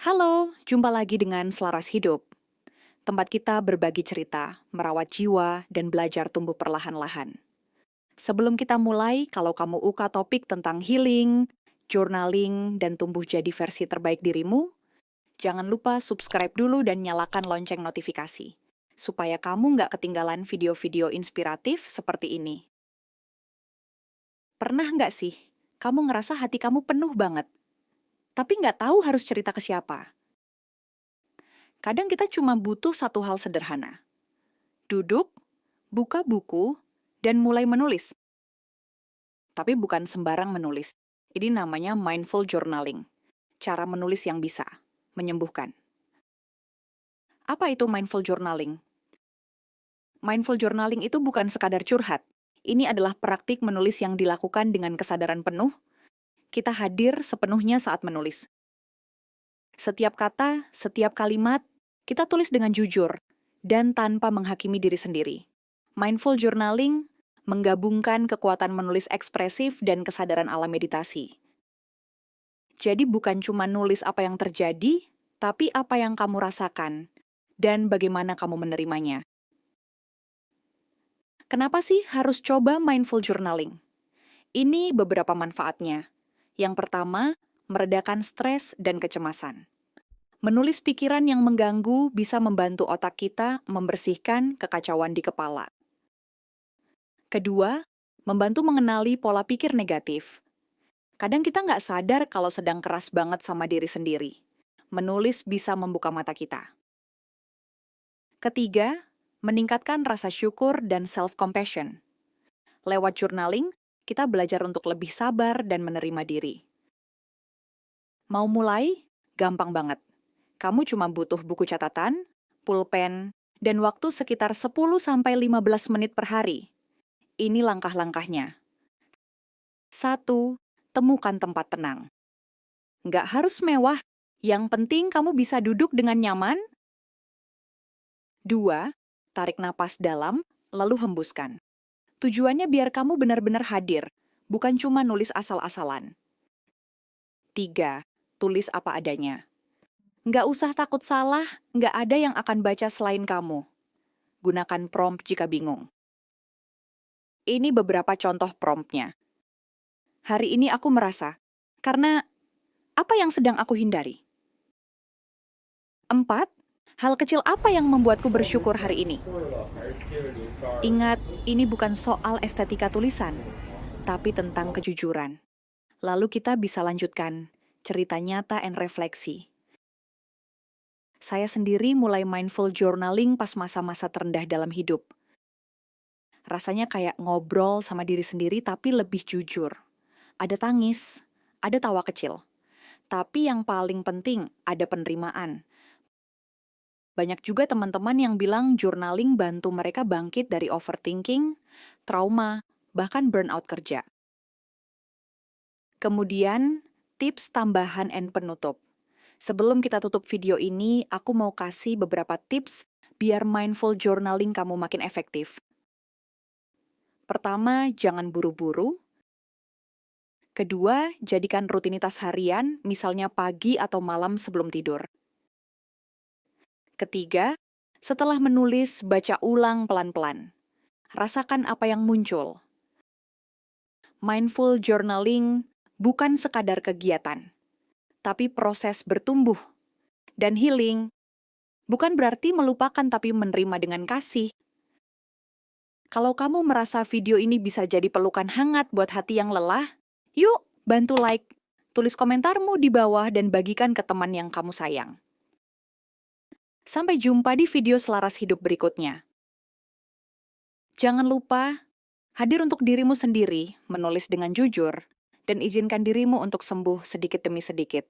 Halo, jumpa lagi dengan Selaras Hidup. Tempat kita berbagi cerita, merawat jiwa, dan belajar tumbuh perlahan-lahan. Sebelum kita mulai, kalau kamu uka topik tentang healing, journaling, dan tumbuh jadi versi terbaik dirimu, jangan lupa subscribe dulu dan nyalakan lonceng notifikasi, supaya kamu nggak ketinggalan video-video inspiratif seperti ini. Pernah nggak sih, kamu ngerasa hati kamu penuh banget, tapi nggak tahu harus cerita ke siapa? Kadang kita cuma butuh satu hal sederhana. Duduk, buka buku, dan mulai menulis. Tapi bukan sembarang menulis. Ini namanya mindful journaling. Cara menulis yang bisa menyembuhkan. Apa itu mindful journaling? Mindful journaling itu bukan sekadar curhat. Ini adalah praktik menulis yang dilakukan dengan kesadaran penuh. Kita hadir sepenuhnya saat menulis. Setiap kata, setiap kalimat, kita tulis dengan jujur dan tanpa menghakimi diri sendiri. Mindful journaling menggabungkan kekuatan menulis ekspresif dan kesadaran ala meditasi. Jadi bukan cuma nulis apa yang terjadi, tapi apa yang kamu rasakan dan bagaimana kamu menerimanya. Kenapa sih harus coba mindful journaling? Ini beberapa manfaatnya. Yang pertama, meredakan stres dan kecemasan. Menulis pikiran yang mengganggu bisa membantu otak kita membersihkan kekacauan di kepala. Kedua, membantu mengenali pola pikir negatif. Kadang kita nggak sadar kalau sedang keras banget sama diri sendiri. Menulis bisa membuka mata kita. Ketiga, meningkatkan rasa syukur dan self-compassion. Lewat journaling, kita belajar untuk lebih sabar dan menerima diri. Mau mulai? Gampang banget. Kamu cuma butuh buku catatan, pulpen, dan waktu sekitar 10-15 menit per hari. Ini langkah-langkahnya. 1. Temukan tempat tenang. Nggak harus mewah, yang penting kamu bisa duduk dengan nyaman. 2. Tarik napas dalam, lalu hembuskan. Tujuannya biar kamu benar-benar hadir, bukan cuma nulis asal-asalan. 3. Tulis apa adanya. Nggak usah takut salah, nggak ada yang akan baca selain kamu. Gunakan prompt jika bingung. Ini beberapa contoh promptnya. Hari ini aku merasa, karena apa yang sedang aku hindari? 4. Hal kecil apa yang membuatku bersyukur hari ini? Ingat, ini bukan soal estetika tulisan, tapi tentang kejujuran. Lalu kita bisa lanjutkan, cerita nyata and refleksi. Saya sendiri mulai mindful journaling pas masa-masa terendah dalam hidup. Rasanya kayak ngobrol sama diri sendiri tapi lebih jujur. Ada tangis, ada tawa kecil. Tapi yang paling penting, ada penerimaan. Banyak juga teman-teman yang bilang journaling bantu mereka bangkit dari overthinking, trauma, bahkan burnout kerja. Kemudian, tips tambahan and penutup. Sebelum kita tutup video ini, aku mau kasih beberapa tips biar mindful journaling kamu makin efektif. Pertama, jangan buru-buru. Kedua, jadikan rutinitas harian, misalnya pagi atau malam sebelum tidur. Ketiga, setelah menulis, baca ulang pelan-pelan. Rasakan apa yang muncul. Mindful journaling bukan sekadar kegiatan, tapi proses bertumbuh. Dan healing bukan berarti melupakan tapi menerima dengan kasih. Kalau kamu merasa video ini bisa jadi pelukan hangat buat hati yang lelah, yuk bantu like, tulis komentarmu di bawah dan bagikan ke teman yang kamu sayang. Sampai jumpa di video Selaras Hidup berikutnya. Jangan lupa, hadir untuk dirimu sendiri, menulis dengan jujur, dan izinkan dirimu untuk sembuh sedikit demi sedikit.